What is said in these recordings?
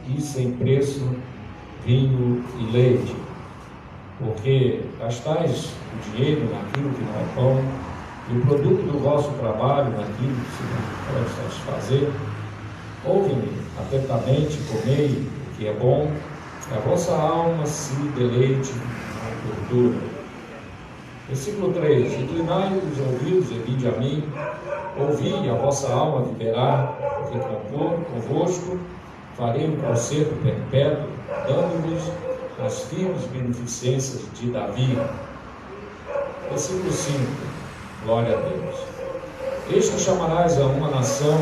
e sem preço vinho e leite, porque gastais o dinheiro naquilo que não é pão, e o produto do vosso trabalho naquilo que se não pode satisfazer. Ouve-me atentamente, comei o que é bom, e a vossa alma se deleite na gordura. Versículo 3: Inclinai os ouvidos e vinde a mim, ouvi, a vossa alma viverá, porque convosco farei um concerto perpétuo, dando-vos as firmes beneficências de Davi. Versículo 5: Glória a Deus. Eis que chamarás a uma nação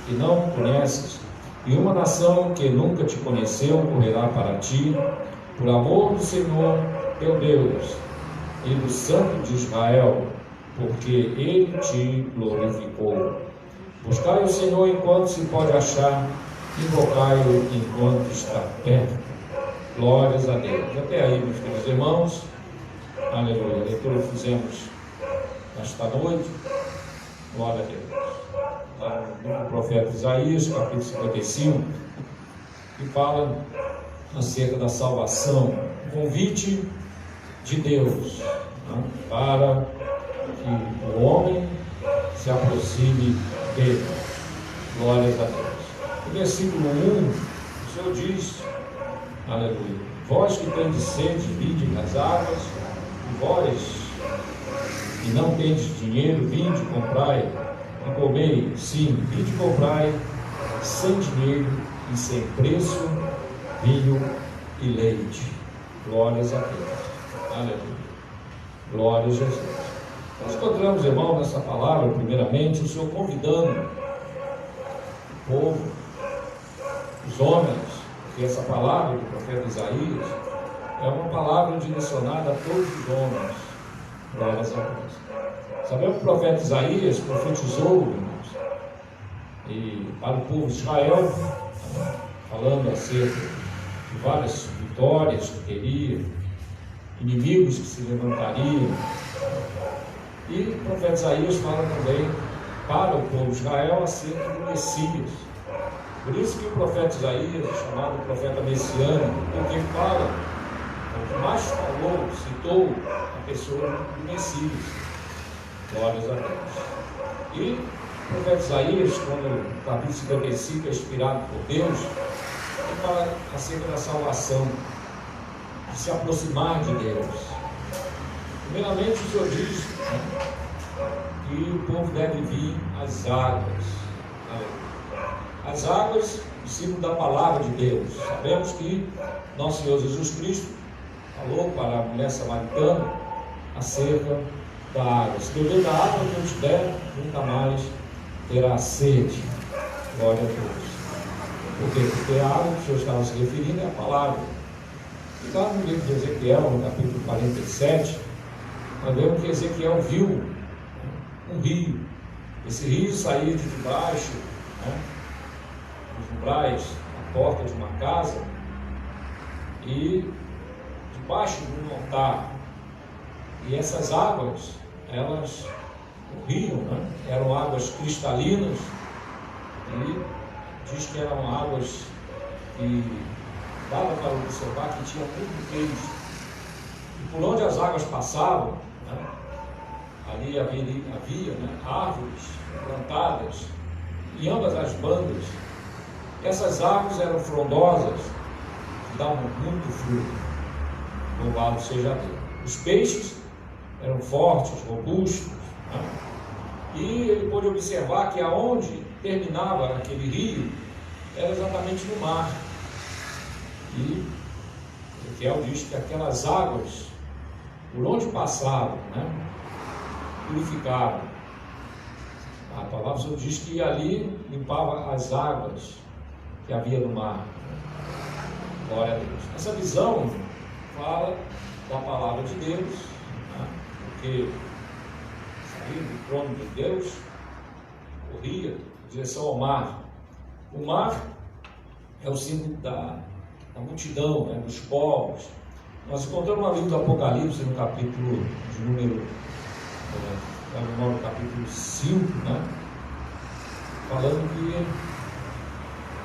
que não conheces, e uma nação que nunca te conheceu correrá para ti, por amor do Senhor teu Deus e do Santo de Israel, porque Ele te glorificou. Buscai o Senhor enquanto se pode achar, invocai-o enquanto está perto. Glórias a Deus. Até aí, meus queridos irmãos. Aleluia. A leitura que fizemos esta noite. Glória a Deus. Lá no profeta Isaías, capítulo 55, que fala acerca da salvação, o convite de Deus, né, para que o homem se aproxime dele. Glórias a Deus. No versículo 1, o Senhor diz, aleluia: Vós que tendes sede, vinde nas águas, e vós que não tendes dinheiro, vinde, comprai e comei. Sim, vinde, comprai sem dinheiro e sem preço vinho e leite. Glórias a Deus. Aleluia. Glória a Jesus. Nós encontramos, irmão, nessa palavra, primeiramente, o Senhor convidando o povo, os homens, porque essa palavra do profeta Isaías é uma palavra direcionada a todos os homens. Glórias a Deus. Sabemos que o profeta Isaías profetizou, irmãos, e para o povo de Israel, falando acerca de várias vitórias que teria, inimigos que se levantariam. E o profeta Isaías fala também para o povo de Israel acerca do Messias. Por isso que o profeta Isaías é chamado profeta messiânico, porque fala, o que mais falou, citou a pessoa do Messias. Glórias a Deus. E o profeta Isaías, quando o capítulo 55 é inspirado por Deus, ele fala acerca da salvação, de se aproximar de Deus. Primeiramente, o Senhor diz, né, que o povo deve vir às águas. As águas, o símbolo da palavra de Deus. Sabemos que nosso Senhor Jesus Cristo falou para a mulher samaritana acerca da água: se beber da água que eu te der, nunca mais terá sede. Glória a Deus. Por quê? Porque a água que o Senhor estava se referindo é a palavra. E lá no livro de Ezequiel, no capítulo 47, nós vemos que Ezequiel viu um rio. Esse rio saía de debaixo, né, dos umbrais, na porta de uma casa, e debaixo de um altar. E essas águas, elas corriam, né? Eram águas cristalinas, e diz que eram águas que dava para observar que tinha muito peixe. E por onde as águas passavam, né, ali havia né, árvores plantadas em ambas as bandas. Essas árvores eram frondosas, davam muito fruto. Louvado seja Deus. Os peixes eram fortes, robustos, né? E ele pôde observar que aonde terminava aquele rio era exatamente no mar. E Ezequiel diz que aquelas águas, por onde passavam, né, purificavam. A palavra do Senhor diz que ali limpava as águas que havia no mar. Glória a Deus. Essa visão fala da palavra de Deus, né, porque saindo do trono de Deus, corria em direção ao mar. O mar é o símbolo da multidão, né, dos povos. Nós encontramos no livro do Apocalipse, no capítulo de número, no capítulo 5, né, falando que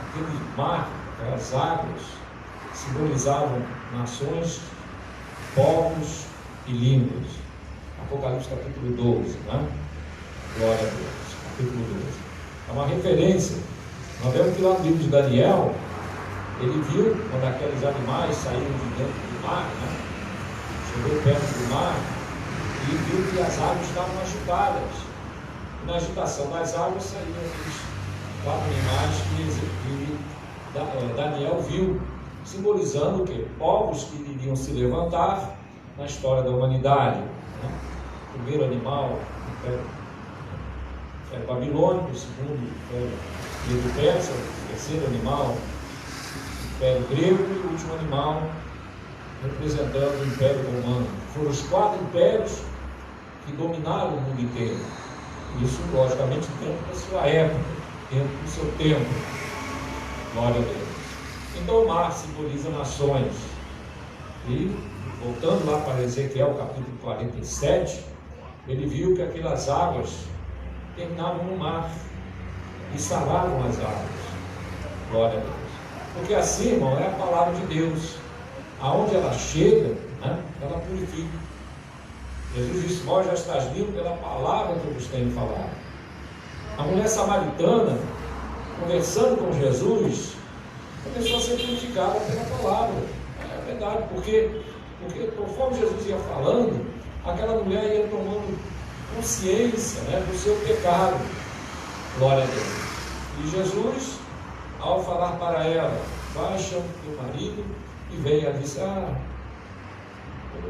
aquele mar aquelas águas simbolizavam nações, povos e línguas. Apocalipse capítulo 12, né? Glória a Deus, capítulo 12. É uma referência. Nós vemos que lá no livro de Daniel, ele viu quando aqueles animais saíram de dentro do mar, né? Chegou perto do mar e viu que as águas estavam agitadas. E na agitação das águas saíram aqueles 4 animais que Daniel viu, simbolizando o quê? Povos que iriam se levantar na história da humanidade. Né? O primeiro animal, o Império Babilônico, o segundo, o Império Persa, o terceiro animal, o Império Grego, e o último animal, representando o Império Romano. Foram os 4 impérios que dominaram o mundo inteiro. Isso, logicamente, dentro da sua época, dentro do seu tempo. Glória a Deus. Então, o mar simboliza nações. E, voltando lá para Ezequiel, capítulo 47, ele viu que aquelas águas terminavam no mar e saravam as águas. Glória a Deus. Porque assim, irmão, é a palavra de Deus. Aonde ela chega, né, ela purifica. Jesus disse: vós já estás limpo pela palavra que eu vos tenho falado. A mulher samaritana, conversando com Jesus, começou a ser purificada pela palavra. É verdade, porque conforme Jesus ia falando, aquela mulher ia tomando consciência, né, do seu pecado. Glória a Deus. E Jesus, ao falar para ela: vai, chama o teu marido e vem. Ela disse: eu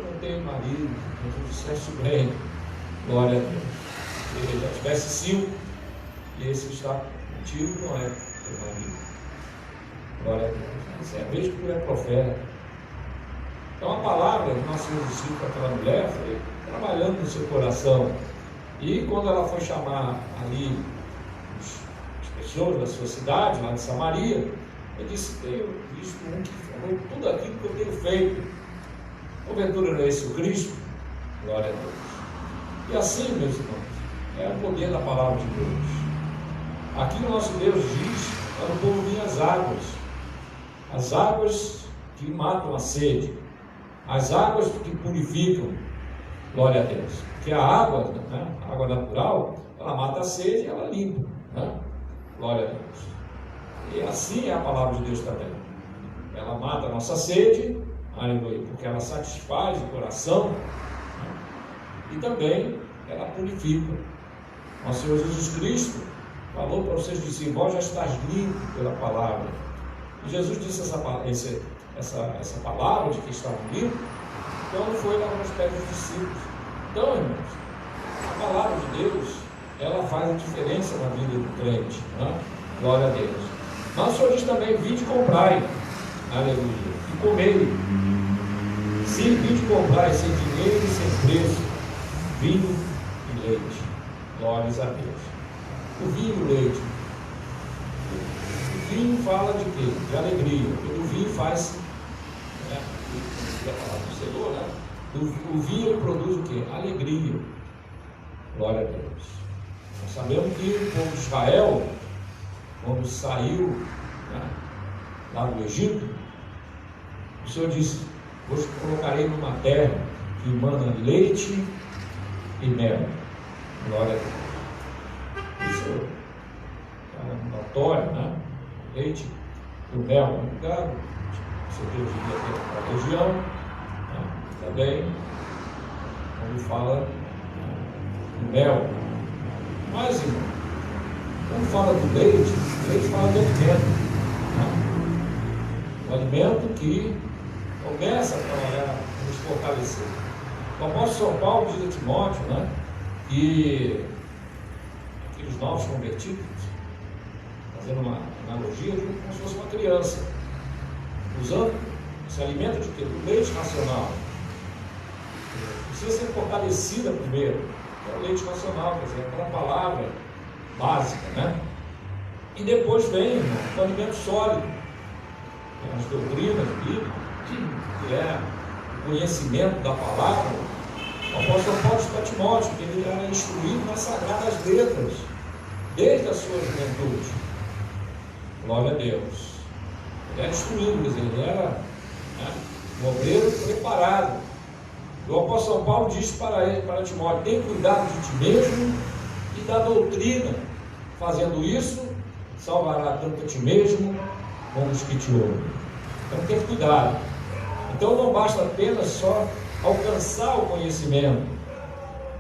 não tenho marido. Jesus disseste bem. Glória a Deus. Se ele já tivesse 5 e esse que está contigo não é teu marido. Glória a Deus. Isso é mesmo que tu é profeta. Então a palavra que nós Senhor disse para aquela mulher foi trabalhando no seu coração. E quando ela foi chamar ali as pessoas da sua cidade, lá de Samaria, ele disse: tenho visto um que falou tudo aquilo que eu tenho feito. Porventura não é esse o Cristo? Glória a Deus. E assim, meus irmãos, é o poder da palavra de Deus. Aqui o nosso Deus diz para o povo vir as águas que matam a sede, as águas que purificam. Glória a Deus. Porque a água, né, a água natural, ela mata a sede e ela limpa. Né? Glória a Deus. E assim é a palavra de Deus também. Ela mata a nossa sede, aleluia, porque ela satisfaz o coração, né? E também ela purifica. Nosso Senhor Jesus Cristo falou para os seus discípulos: vós já estás limpo pela palavra. E Jesus disse essa palavra de que estavam limpos quando foi lá nos pés dos discípulos. Então, irmãos, a palavra de Deus, ela faz a diferença na vida do crente, né? Glória a Deus. Mas o Senhor diz também: vinde e comprai, aleluia, e comei. Sim, vinde comprai sem dinheiro e sem preço, vinho e leite. Glórias a Deus. O vinho e o leite. O vinho fala de quê? De alegria. Porque o vinho faz, né? A palavra do Senhor, né? O vinho, ele produz o quê? Alegria. Glória a Deus. Nós sabemos que o povo de Israel, quando saiu, né, lá do Egito, o Senhor disse: vos colocarei numa terra que emana leite e mel. Glória a Deus. Isso é notório, né? Leite e o mel no lugar, você Deus iria ter a região, né? Também, quando fala do mel. Mas, irmão, quando fala do leite, o leite fala de alimento, né? Um alimento que começa a trabalhar, a nos fortalecer. O apóstolo São Paulo diz a Timóteo, né, que aqueles novos convertidos, fazendo uma analogia, como se fosse uma criança, usando esse alimento de quê? Do leite racional. Precisa ser fortalecida primeiro, que é o leite racional, quer dizer, aquela palavra básica, né? E depois vem, irmão, o alimento sólido, as doutrinas bíblicas, que é o conhecimento da palavra. O apóstolo Paulo diz para Timóteo que ele era instruído nas sagradas letras, desde a sua juventude. Glória a Deus. Ele era instruído, quer dizer, ele era um obreiro preparado. E o apóstolo Paulo diz para Timóteo: tem cuidado de ti mesmo e da doutrina. Fazendo isso, salvará tanto a ti mesmo como os que te ouvem. Então, ter cuidado. Então, não basta apenas só alcançar o conhecimento,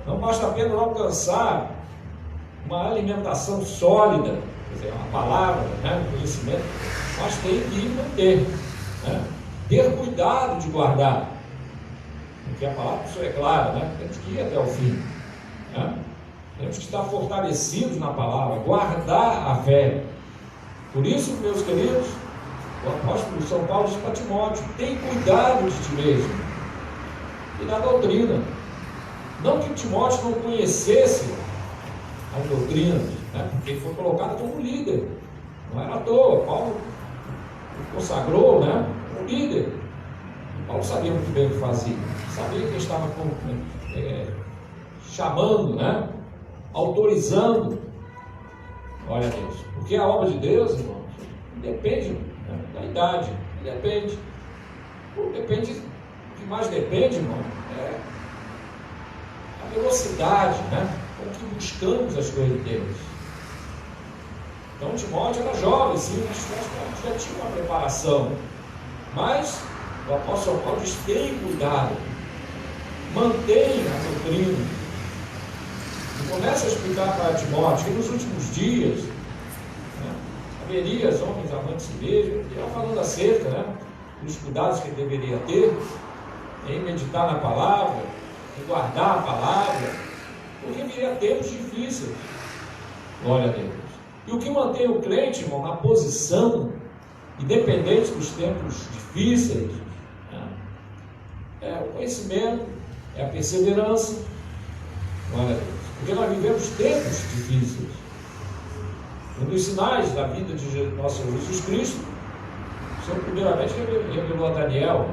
não basta apenas alcançar uma alimentação sólida, quer dizer, uma palavra, um conhecimento, mas tem que manter, ter cuidado de guardar, porque a palavra é clara, temos que ir até o fim, temos que estar fortalecidos na palavra, guardar a fé. Por isso, meus queridos, o apóstolo São Paulo diz para Timóteo: tem cuidado de ti mesmo e da doutrina. Não que Timóteo não conhecesse as doutrinas, porque ele foi colocado como líder, não era à toa. Paulo o consagrou, como líder. Paulo sabia muito bem o que fazia, sabia que ele estava chamando, autorizando. Olha a Deus, porque a obra de Deus, irmãos, depende da idade, depende. O que mais depende, irmão, é a velocidade, com que buscamos as coisas de Deus. Então Timóteo era jovem, sim, mas já tinha uma preparação. Mas o apóstolo Paulo diz: tem cuidado, mantenha a doutrina. E começa a explicar para Timóteo que nos últimos dias haveria homens amantes de si mesmo. Ele estava falando acerca dos cuidados que ele deveria ter em meditar na palavra, em guardar a palavra, porque viria tempos difíceis. Glória a Deus. E o que mantém o crente, irmão, na posição, independente dos tempos difíceis, é o conhecimento, é a perseverança. Glória a Deus. Porque nós vivemos tempos difíceis. Um dos sinais da vida de nosso Senhor Jesus Cristo, o Senhor primeiramente revelou a Daniel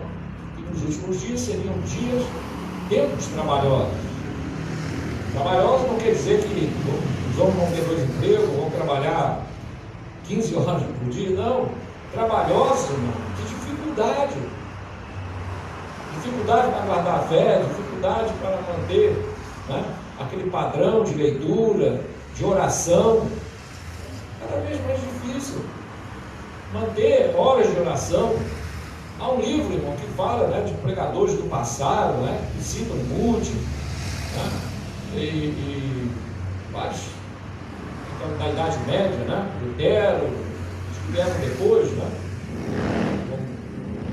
que nos últimos dias seriam tempos trabalhosos. Trabalhosos não quer dizer que os homens vão ter 2 empregos, vão trabalhar 15 horas por dia, não. Trabalhosos, irmão, de dificuldade. Dificuldade para guardar a fé, dificuldade para manter aquele padrão de leitura, de oração. Cada vez mais difícil manter horas de oração. Há um livro, irmão, que fala de pregadores do passado, que citam Moody, e vários da Idade Média, Lutero, os que vieram depois,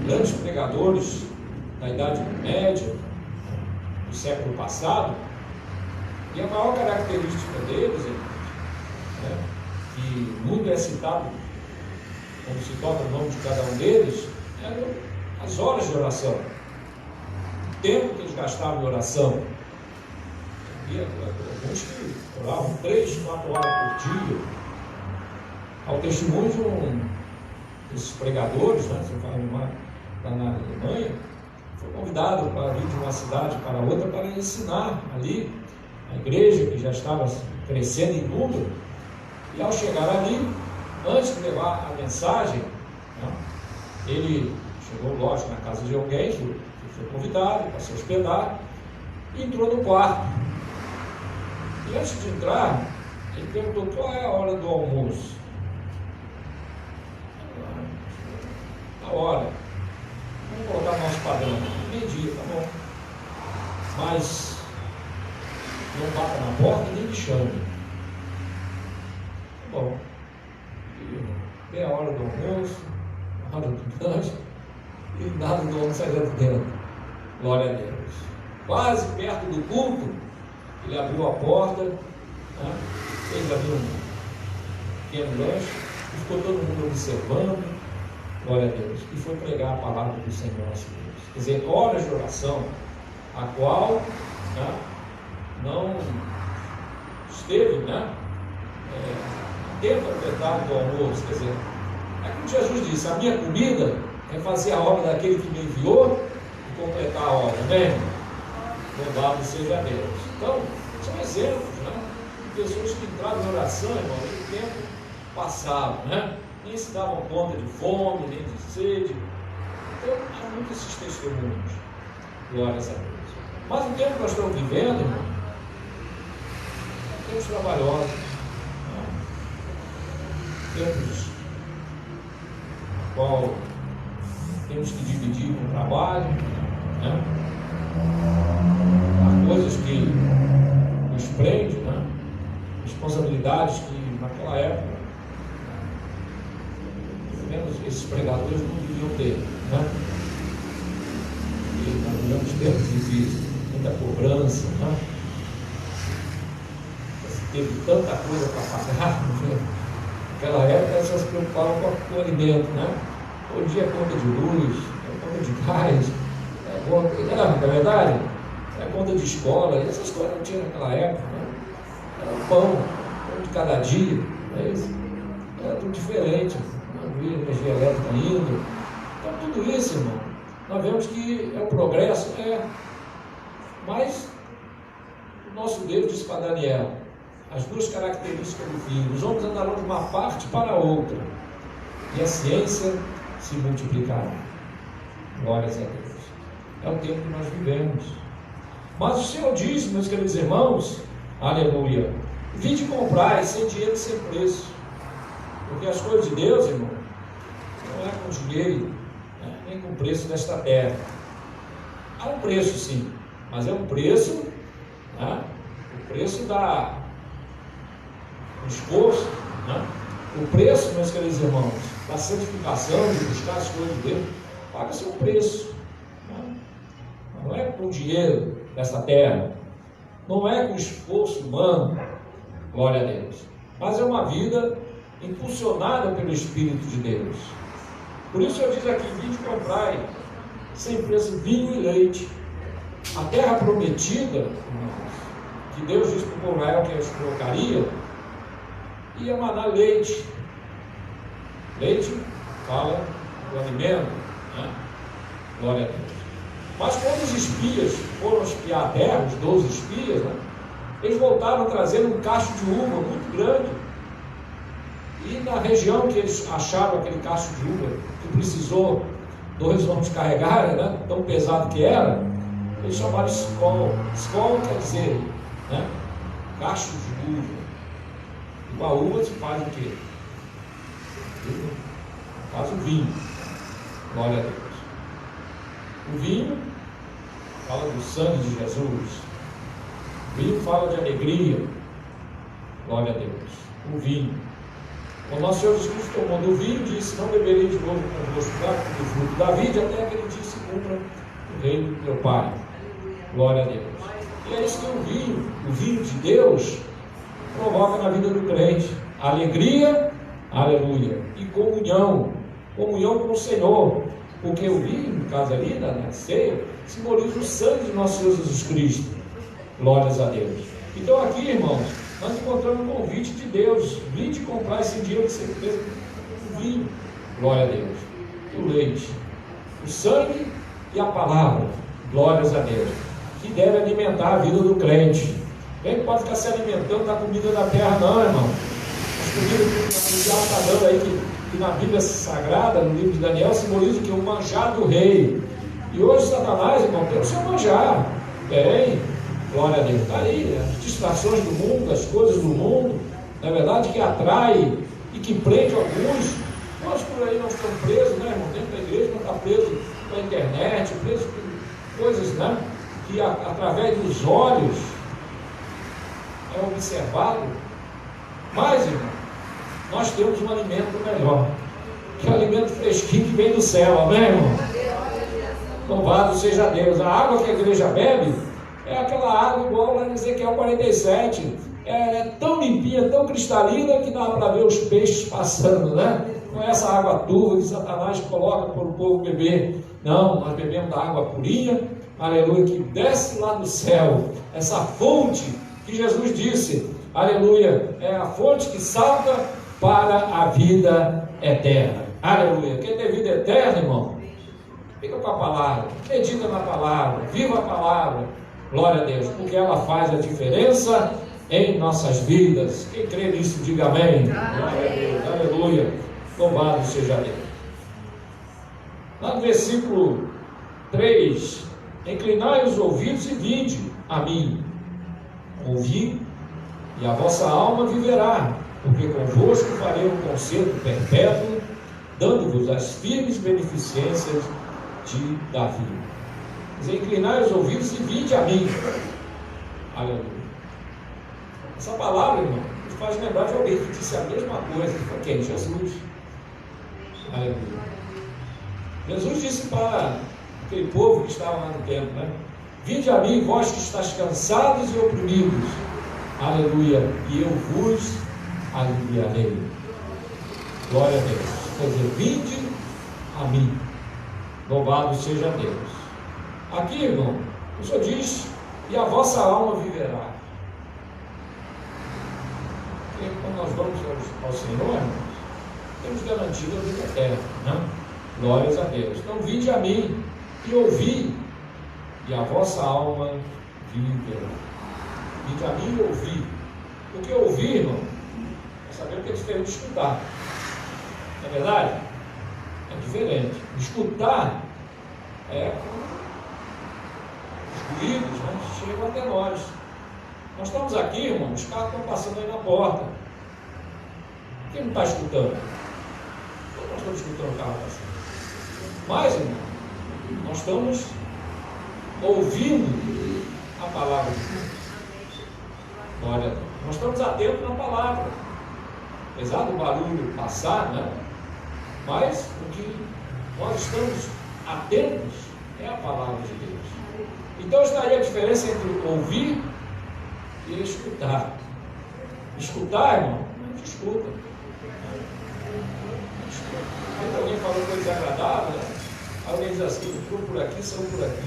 grandes pregadores da Idade Média, do século passado. E a maior característica deles, que muito é citado quando se toca o nome de cada um deles, eram as horas de oração, o tempo que eles gastavam em oração. Havia alguns que oravam 3, 4 horas por dia. Ao testemunho de desses pregadores, você fala lá na Alemanha, foi convidado para vir de uma cidade para outra para ensinar ali a igreja, que já estava crescendo em número. E ao chegar ali, antes de levar a mensagem, ele chegou, lógico, na casa de alguém que foi convidado para se hospedar, e entrou no quarto. E antes de entrar, ele perguntou: qual é a hora do almoço? A hora. Vamos colocar nosso padrão. Meio-dia, tá bom. Mas não bata na porta nem me chame. Tá bom. E meia hora do almoço, a hora do lanche, e nada do homem sai de dentro. Glória a Deus. Quase perto do culto, ele abriu a porta, fez ali um pequeno lanche, e ficou todo mundo observando. Glória a Deus. E foi pregar a palavra do Senhor nosso Deus. Quer dizer, horas de oração, a qual não esteve tempo apertado do almoço. Quer dizer, é como Jesus disse: a minha comida é fazer a obra daquele que me enviou e completar a obra. Amém? Louvado seja Deus. Então, são exemplos de pessoas que entraram em oração, irmão, e o tempo passava, nem se davam conta de fome, nem de sede. Então, há muitos esses testemunhos. Glórias a Deus. Mas o tempo que nós estamos vivendo, irmão, tempos trabalhosos, tempos no qual temos que dividir o trabalho, né? Há coisas que nos prendem, né? Responsabilidades que naquela época, pelo menos esses pregadores não deviam ter, né? E nós vivemos tempos difíceis, muita cobrança, né? Teve tanta coisa para pagar, né? Naquela época elas só se preocupavam com o alimento, né? Hoje é conta de luz, é conta de gás, é conta, não é verdade? É conta de escola, e essas coisas não tinha naquela época, né? Era o pão de cada dia, não é isso? Era tudo diferente, não havia energia elétrica indo. Então tudo isso, irmão, nós vemos que é o progresso, mas o nosso Deus disse para Daniel, as duas características do fim: os homens andarão de uma parte para a outra, e a ciência se multiplicará. Glórias a Deus. É o tempo que nós vivemos. Mas o Senhor diz, meus queridos irmãos, aleluia, vinde comprar sem dinheiro e sem preço. Porque as coisas de Deus, irmão, não é com dinheiro, nem com o preço desta terra. Há um preço, sim, mas é um preço, né? O preço da esforço, né? O preço, meus queridos irmãos, da santificação, de buscar as coisas de Deus, paga-se um preço, né? Não é com o dinheiro dessa terra, não é com esforço humano, glória a Deus, mas é uma vida impulsionada pelo Espírito de Deus. Por isso eu diz aqui: vinde comprai sem preço vinho e leite. A terra prometida, que Deus disse para o povo Israel que eles colocaria, ia mandar leite. Leite fala do alimento, né? Glória a Deus. Mas quando os espias foram espiar a terra, os 12 espias, né? Eles voltaram trazendo um cacho de uva muito grande. E na região que eles acharam aquele cacho de uva, que precisou 2 homens carregarem, né? Tão pesado que era, eles chamaram escol. Escol quer dizer, né? Cacho de uva. E com a uva se faz o quê? Faz o vinho. Glória a Deus. O vinho fala do sangue de Jesus. O vinho fala de alegria. Glória a Deus. O vinho. O nosso Senhor Jesus Cristo tomou do vinho e disse: não beberei de novo convosco do fruto da vide, até que ele disse: cumpra o reino do meu Pai. Glória a Deus. E é isso que o vinho de Deus provoca na vida do crente: alegria, aleluia, e comunhão com o Senhor, porque o vinho, no caso ali, na ceia, simboliza o sangue de nosso Senhor Jesus Cristo. Glórias a Deus. Então aqui, irmãos, nós encontramos um convite de Deus: vinde comprar esse dinheiro que você fez, o vinho, glória a Deus, e o leite, o sangue e a palavra, glórias a Deus, que deve alimentar a vida do crente. Quem pode ficar se alimentando da comida da terra, não, irmão. As comidas que o diabo está dando aí, que na Bíblia Sagrada, no livro de Daniel, simboliza que o manjar do rei. E hoje Satanás, irmão, tem o seu manjar. Tem, glória a Deus. Está aí, as distrações do mundo, as coisas do mundo, na verdade, que atrai e que prende alguns. Nós por aí não estamos presos, né, irmão? Dentro da igreja não está preso pela internet, preso por coisas, né, que através dos olhos é observado. Mas, irmão, nós temos um alimento melhor, que é o alimento fresquinho que vem do céu, amém, irmão? Louvado seja Deus. A água que a igreja bebe é aquela água igual lá em Ezequiel 47, é tão limpinha, tão cristalina, que dá para ver os peixes passando, né? Não é essa água turva que Satanás coloca para o povo beber. Não, nós bebemos da água purinha, aleluia, que desce lá do céu, essa fonte que Jesus disse, aleluia, é a fonte que salta para a vida eterna, aleluia. Quem tem vida eterna, irmão, fica com a palavra, medita na palavra, viva a palavra, glória a Deus, porque ela faz a diferença em nossas vidas. Quem crê nisso, diga amém. Glória a Deus, aleluia. Louvado seja Deus. Lá no versículo 3, inclinai os ouvidos e vinde a mim. Ouvi, e a vossa alma viverá, porque convosco farei um concerto perpétuo, dando-vos as firmes beneficências de Davi. Quer dizer, inclinai os ouvidos e vinde a mim. Aleluia. Essa palavra, irmão, nos faz lembrar de alguém que disse a mesma coisa. Foi quem? Jesus. Aleluia. Jesus disse para aquele povo que estava lá no templo, né? Vinde a mim, vós que estáis cansados e oprimidos. Aleluia. E eu vos aliviarei. Glória a Deus. Quer dizer, vinde a mim. Louvado seja Deus. Aqui, irmão, o Senhor diz, e a vossa alma viverá. Porque quando nós vamos ao Senhor, irmãos, temos garantido a vida eterna, né? Glórias a Deus. Então, vinde a mim e ouvi, e a vossa alma viverá. Vinde a mim e ouvi. Porque ouvir, irmão, é saber o que é diferente de escutar. Não é verdade? É diferente. Escutar é os ruídos, né, chegam até nós. Nós estamos aqui, irmão, os carros estão passando aí na porta. Quem não está escutando? Nós estamos escutando o carro passando. Mas, irmão, nós estamos ouvindo a palavra de Deus. Glória a Deus. Nós estamos atentos na palavra. Apesar do barulho passar, né? Mas o que nós estamos atentos é a palavra de Deus. Então estaria a diferença entre ouvir e escutar. Escutar, irmão, a gente escuta. Quando alguém falou coisa desagradável, né? Alguém diz assim, entrou por aqui, saiu por aqui.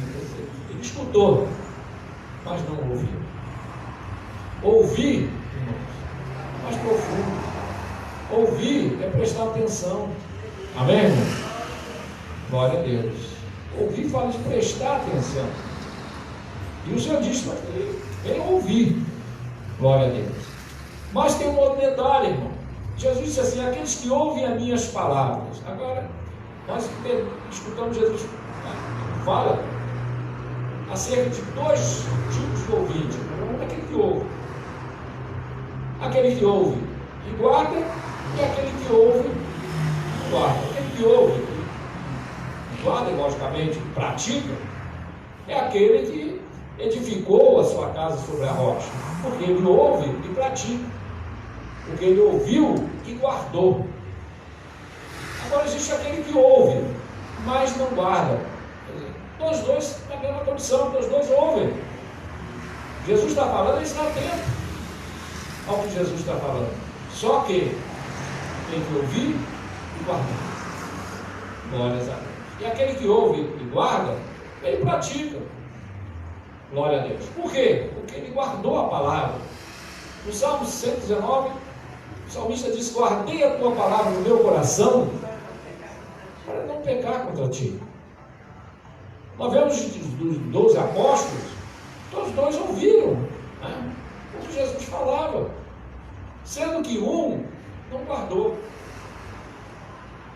Ele escutou, mas não ouviu. Ouvir, irmãos, é mais profundo. Ouvir é prestar atenção. Amém, irmão? Glória a Deus. Ouvir fala de prestar atenção. E o Senhor disse para ele, vem ouvir. Glória a Deus. Mas tem um outro detalhe, irmão. Jesus disse assim, aqueles que ouvem as minhas palavras. Agora, nós escutamos Jesus fala acerca de dois tipos de ouvinte. Um é aquele que ouve. Aquele que ouve e guarda, e aquele que ouve e guarda. Aquele que ouve e guarda, logicamente, pratica, é aquele que edificou a sua casa sobre a rocha. Porque ele ouve e pratica. Porque ele ouviu e guardou. Agora existe aquele que ouve, mas não guarda. Os dois na mesma condição, os dois ouvem. Jesus está falando, ele está atento ao que Jesus está falando. Só que tem que ouvir e guardar. Glórias a Deus. E aquele que ouve e guarda, ele pratica. Glória a Deus. Por quê? Porque ele guardou a palavra. No Salmo 119, o salmista diz, guardei a tua palavra no meu coração para não pecar contra ti. Nós vemos dos 12 apóstolos, todos os dois ouviram, né, o que Jesus falava, sendo que um não guardou,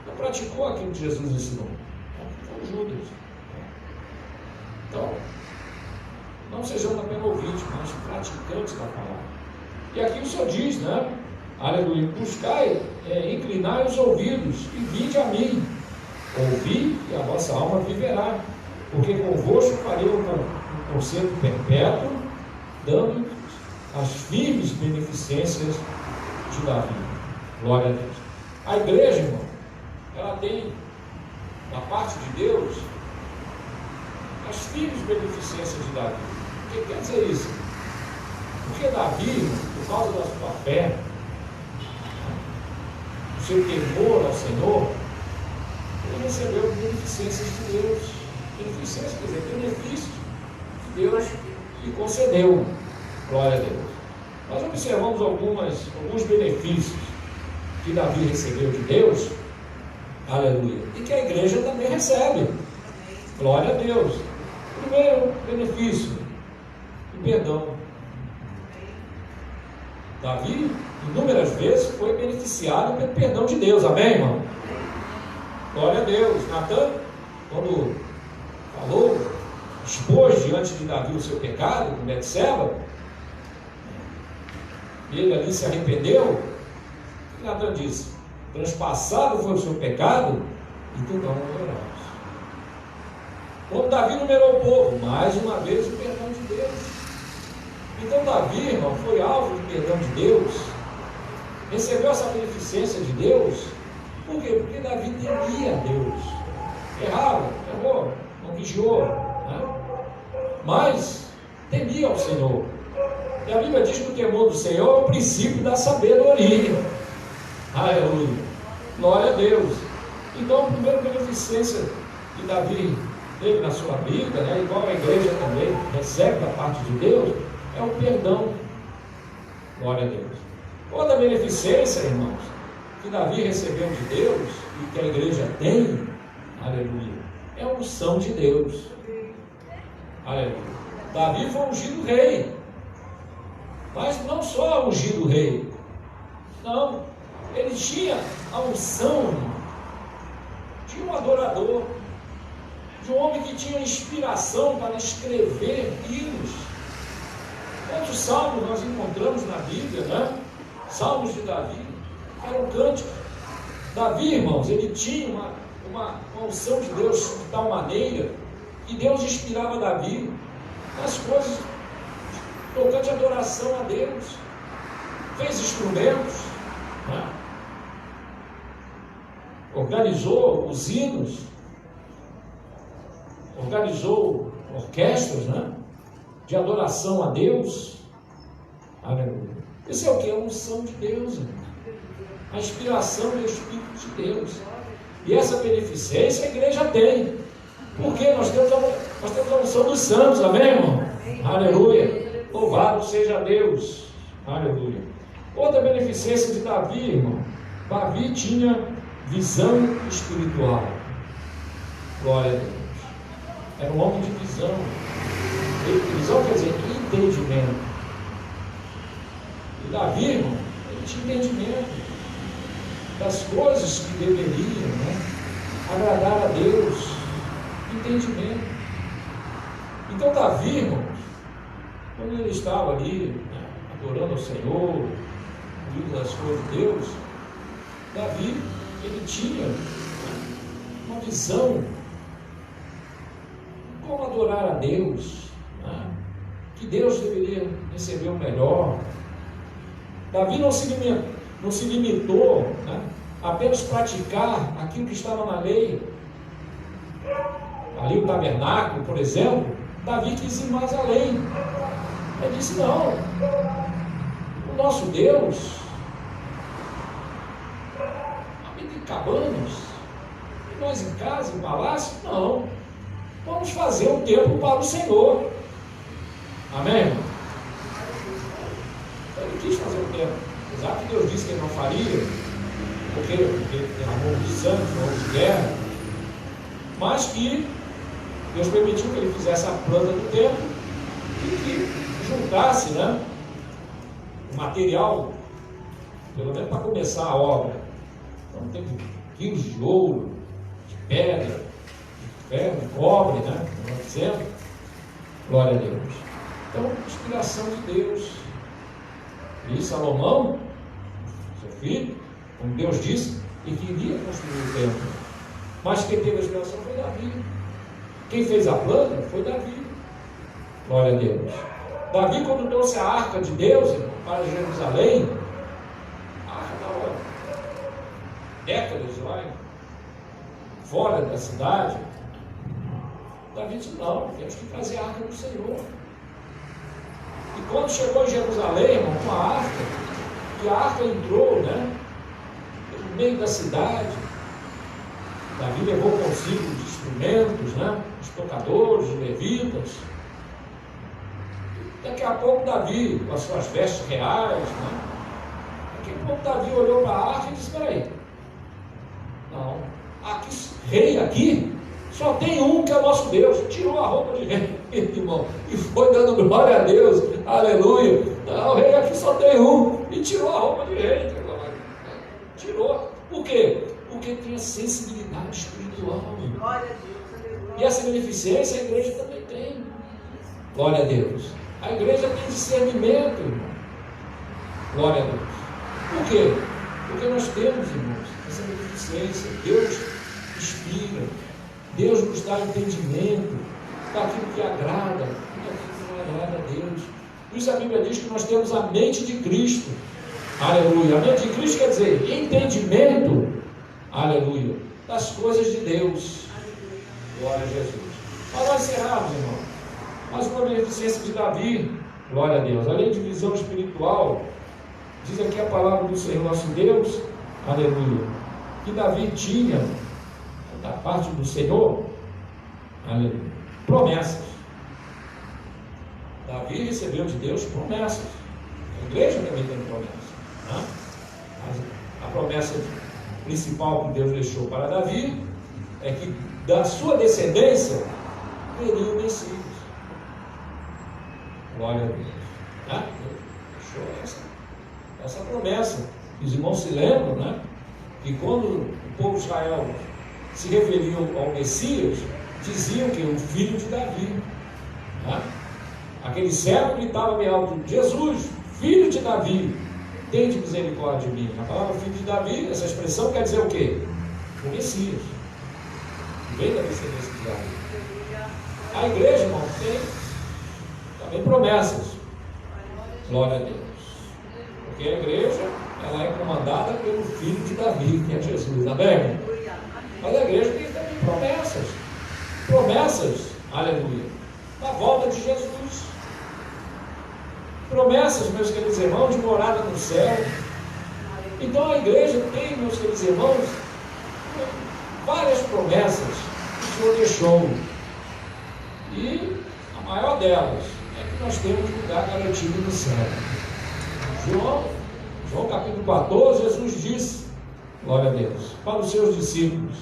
não praticou aquilo que Jesus ensinou. Foi o Judas. Então, não sejamos apenas ouvintes, mas praticantes da palavra. E aqui o Senhor diz, né? Aleluia, buscai, inclinai os ouvidos e vinde a mim. Ouvi e a vossa alma viverá, porque convosco farei um concerto perpétuo, dando as firmes beneficências de Davi. Glória a Deus. A igreja, irmão, ela tem, da parte de Deus, as firmes beneficências de Davi. O que quer dizer isso? Porque Davi, por causa da sua fé, o seu temor ao Senhor, ele recebeu beneficências de Deus. Beneficências, quer dizer, benefícios que Deus lhe concedeu. Glória a Deus. Nós observamos alguns benefícios que Davi recebeu de Deus. Aleluia. E que a igreja também recebe. Glória a Deus. Primeiro benefício, o perdão. Davi, inúmeras vezes, foi beneficiado pelo perdão de Deus, amém, irmão? Glória a Deus. Natan, quando falou, expôs diante de Davi o seu pecado, com Betseba, ele ali se arrependeu. O que Natan disse? Transpassado foi o seu pecado e tu não numerarás. Quando Davi numerou o povo, mais uma vez o perdão de Deus. Então Davi, irmão, foi alvo de perdão de Deus, recebeu essa beneficência de Deus. Por quê? Porque Davi temia a Deus. Errou, não vigiou, né? Mas temia ao Senhor. E a Bíblia diz que o temor do Senhor é o princípio da sabedoria. Aleluia. Glória a Deus. Então, a primeira beneficência que Davi teve na sua vida, né, igual a igreja também recebe da parte de Deus, é o perdão. Glória a Deus. Outra beneficência, irmãos, que Davi recebeu de Deus e que a igreja tem, aleluia, é a unção de Deus. Aleluia. Davi foi ungido rei, mas não só ungido rei, não, ele tinha a unção de um adorador, de um homem que tinha inspiração para escrever hinos. Quantos salmos nós encontramos na Bíblia, né? Salmos de Davi, eram cânticos. Davi, irmãos, ele tinha uma unção de Deus de tal maneira que Deus inspirava Davi nas coisas tocante adoração a Deus. Fez instrumentos, né? Organizou os hinos, organizou orquestras, né, de adoração a Deus. Aleluia. Isso é o que? É a unção de Deus, irmão. A inspiração do Espírito de Deus. E essa beneficência a igreja tem. Porque nós temos a unção dos santos, amém, irmão? Aleluia. Louvado seja Deus. Aleluia. Outra beneficência de Davi, irmão. Davi tinha visão espiritual. Glória a Deus. Era um homem de visão. Visão quer dizer entendimento. E Davi, irmão, ele tinha entendimento das coisas que deveriam, né, agradar a Deus. Entendimento. Então Davi, irmãos, quando ele estava ali, né, adorando ao Senhor, ouvindo as coisas de Deus, Davi, ele tinha, né, uma visão como adorar a Deus, né, que Deus deveria receber o melhor. Davi não se limitou, né, a apenas praticar aquilo que estava na lei. Ali o tabernáculo, por exemplo, Davi quis ir mais além. Ele disse: não, o nosso Deus habita em cabanas, e nós em casa, em palácio, não. Vamos fazer um templo para o Senhor. Amém? Ele quis fazer um templo, apesar que Deus disse que ele não faria, porque derramou de sangue, derramou de guerra, mas que Deus permitiu que ele fizesse a planta do templo e que juntasse, né, o material, pelo menos para começar a obra. Então tem quilos de ouro, de pedra, de ferro, de cobre, né, como nós dizemos. Glória a Deus. Então, inspiração de Deus. E Salomão, seu filho, como Deus disse, ele queria construir o templo. Mas quem teve a inspiração foi Davi. Quem fez a planta foi Davi. Glória a Deus. Davi, quando trouxe a arca de Deus para Jerusalém, a arca estava décadas lá fora da cidade. Davi disse: não, temos que trazer a arca do Senhor. E quando chegou em Jerusalém, irmão, com a arca, e a arca entrou, né, no meio da cidade, Davi levou consigo os instrumentos, né, os tocadores, os levitas. E daqui a pouco Davi, com as suas vestes reais, né, daqui a pouco Davi olhou para a arca e disse: espera aí, não, aqui, rei aqui, só tem um que é o nosso Deus. Tirou a roupa de rei, irmão, e foi dando glória a Deus, aleluia. Não, o rei aqui só tem um, e tirou a roupa de rei. Tirou. Por quê? Porque tinha sensibilidade espiritual. E essa beneficência a igreja também tem. Glória a Deus. A igreja tem discernimento, irmão. Glória a Deus. Por quê? Porque nós temos, irmãos, essa beneficência. Deus inspira. Deus nos dá entendimento daquilo que agrada e daquilo que não agrada a Deus. Por isso a Bíblia diz que nós temos a mente de Cristo. Aleluia. A mente de Cristo quer dizer entendimento, aleluia, das coisas de Deus. Glória a Jesus. Para nós encerrarmos, irmão, mais uma beneficência de Davi. Glória a Deus. Além de visão espiritual, diz aqui a palavra do Senhor nosso Deus, aleluia, que Davi tinha da parte do Senhor, aleluia, promessas. Davi recebeu de Deus promessas. A igreja também tem promessas, né? A promessa principal que Deus deixou para Davi é que da sua descendência viria o Messias. Glória a Deus, né? Deus deixou essa promessa. Os irmãos se lembram, né? Que quando o povo de Israel se referiam ao Messias, diziam que o filho de Davi, né? Aquele servo gritava bem alto: Jesus, filho de Davi, tende misericórdia de mim. A palavra filho de Davi, essa expressão quer dizer o quê? O Messias, vem da descendência de Davi. A igreja, irmão, tem também promessas. Glória a Deus. Porque a igreja, ela é comandada pelo filho de Davi, que é Jesus. Amém? Mas a igreja tem também promessas. Promessas, aleluia, da volta de Jesus. Promessas, meus queridos irmãos, de morada no céu. Então a igreja tem, meus queridos irmãos, várias promessas que o Senhor deixou. E a maior delas é que nós temos lugar garantido no céu. João capítulo 14, Jesus disse, glória a Deus, para os seus discípulos,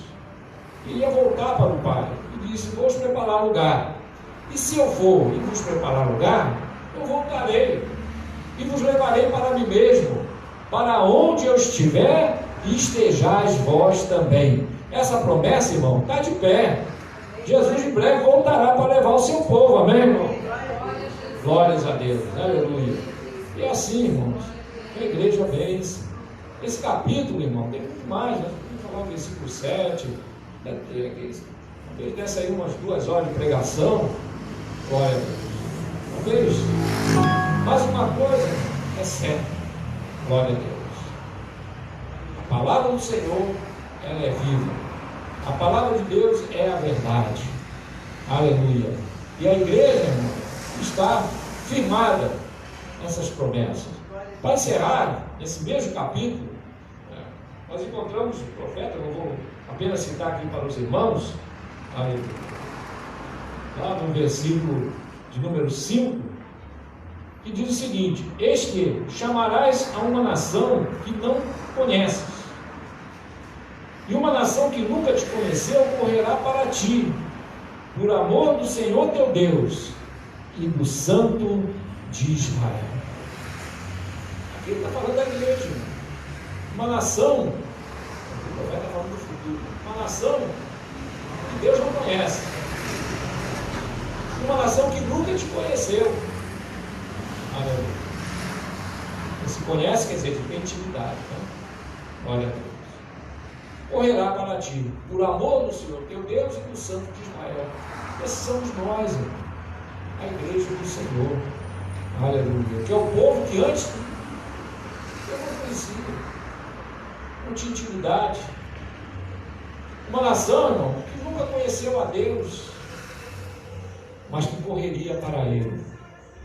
que ia voltar para o Pai, e disse: vou-vos preparar lugar, e se eu for e vos preparar lugar, eu voltarei, e vos levarei para mim mesmo, para onde eu estiver, estejais vós também. Essa promessa, irmão, está de pé. Jesus em breve voltará para levar o seu povo, amém, irmão? Glórias a Deus, aleluia. E assim, irmãos, a igreja vence. Esse capítulo, irmão, tem muito mais, né? Vamos falar o versículo 7, deve ter aqueles, talvez desse aí umas 2 horas de pregação. Glória a Deus. Talvez. Mas uma coisa é certa, glória a Deus. A palavra do Senhor, ela é viva. A palavra de Deus é a verdade. Aleluia. E a igreja, irmão, está firmada nessas promessas. Para encerrar, nesse mesmo capítulo, nós encontramos o profeta, não vou apenas citar aqui para os irmãos, lá no versículo de número 5, que diz o seguinte: eis que chamarás a uma nação que não conheces, e uma nação que nunca te conheceu correrá para ti, por amor do Senhor teu Deus e do Santo de Israel. Aqui ele está falando da igreja, uma nação, o profeta está falando do futuro, uma nação que Deus não conhece, uma nação que nunca te conheceu. Se conhece, quer dizer, que tem intimidade, né? Olha a Deus. Correrá para ti, por amor do Senhor teu Deus e do Santo de Israel. Esses somos nós, irmão, a igreja do Senhor, aleluia, que é o povo que antes eu não conhecia, não tinha intimidade, uma nação, irmão, que nunca conheceu a Deus, mas que correria para Ele,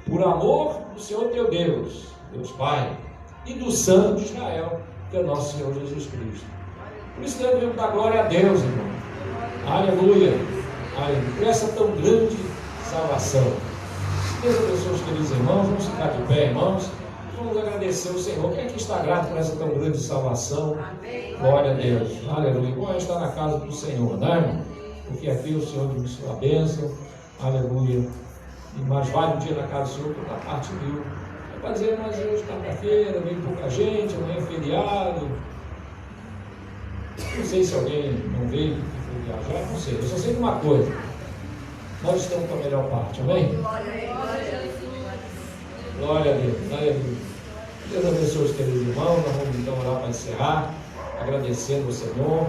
por amor do Senhor teu Deus, Deus Pai, e do Santo de Israel, que é nosso Senhor Jesus Cristo. Por isso devemos dar glória a Deus, irmão. Aleluia. Aleluia. Por essa tão grande salvação. Deus abençoe os queridos irmãos. Vamos ficar de pé, irmãos. Vamos agradecer ao Senhor. Quem aqui está grato por essa tão grande salvação? Glória a Deus. Aleluia. Bom é estar na casa do Senhor, né, irmão? Porque aqui o Senhor nos deu a bênção. Aleluia. E mais vale um dia na casa do Senhor por da parte mil. Para dizer, mas hoje quarta-feira, veio pouca gente, amanhã é feriado. Não sei se alguém não veio, foi viajar, não sei. Eu só sei de uma coisa. Nós estamos com a melhor parte, amém? Glória a Deus, glória a Deus. Deus abençoe os queridos irmãos. Nós vamos então orar para encerrar, agradecendo ao Senhor.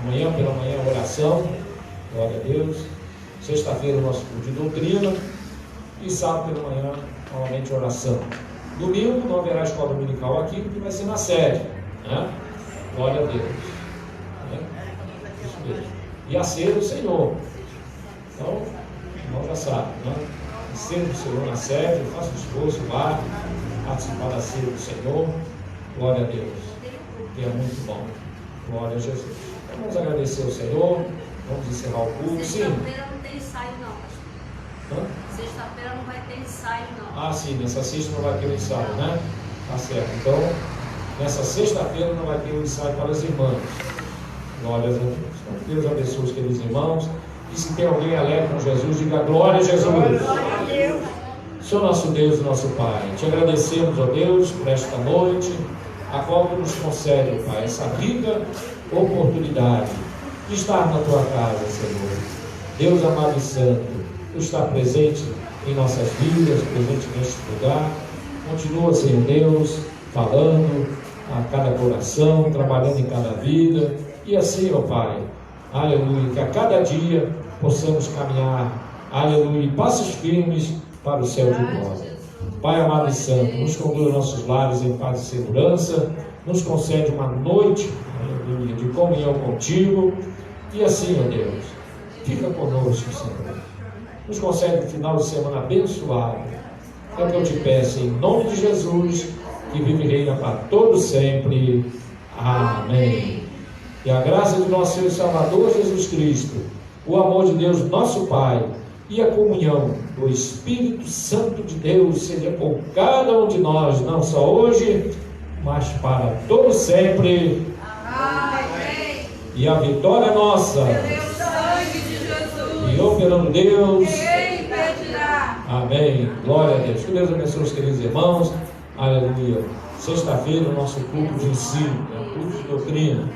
Amanhã pela manhã oração, glória a Deus. Sexta-feira o nosso culto de doutrina e sábado pela manhã novamente oração. Domingo não haverá escola dominical aqui, porque vai ser na sede, né? Glória a Deus, né? Isso mesmo. E a ceia do Senhor. Então, nós já sabemos, né? A ceia do Senhor na sede, faça o esforço, vá participar da ceia do Senhor. Glória a Deus, que é muito bom. Glória a Jesus. Então, vamos agradecer ao Senhor. Vamos encerrar o culto. Sexta-feira não tem ensaio, não, pastor. Sexta-feira não vai ter ensaio, não. Ah, sim, nessa sexta não vai ter o ensaio, né? Tá certo. Então, nessa sexta-feira não vai ter o ensaio para as irmãs. Glória a Deus. Então, Deus abençoe os queridos irmãos. E se tem alguém alegre com Jesus, diga glória a Jesus. Glória a Deus. Senhor nosso Deus e nosso Pai, te agradecemos, ó Deus, por esta noite, a qual tu nos concede, ó Pai, essa rica oportunidade de estar na tua casa, Senhor. Deus amado e santo, tu está presente em nossas vidas, presente neste lugar. Continua, Senhor Deus, falando a cada coração, trabalhando em cada vida. E assim, ó Pai, aleluia, que a cada dia possamos caminhar, aleluia, passos firmes para o céu de glória. Pai amado e santo, nos conduz nossos lares em paz e segurança, nos concede uma noite, aleluia, de comunhão contigo. E assim, ó Deus, fica conosco, Senhor. Nos concede um final de semana abençoado. É o que eu te peço, em nome de Jesus, que vive e reina para todos sempre. Amém. E a graça de nosso Senhor e Salvador Jesus Cristo, o amor de Deus, nosso Pai, e a comunhão do Espírito Santo de Deus seja com cada um de nós, não só hoje, mas para todos sempre. Amém. E a vitória é nossa. Pelo sangue de Jesus. E operando Deus. Quem impedirá? Amém. Glória a Deus. Que Deus abençoe os queridos irmãos. Aleluia. Sexta-feira, o nosso culto de ensino, o culto de doutrina.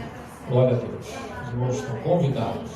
Glória a Deus. Os irmãos estão convidados.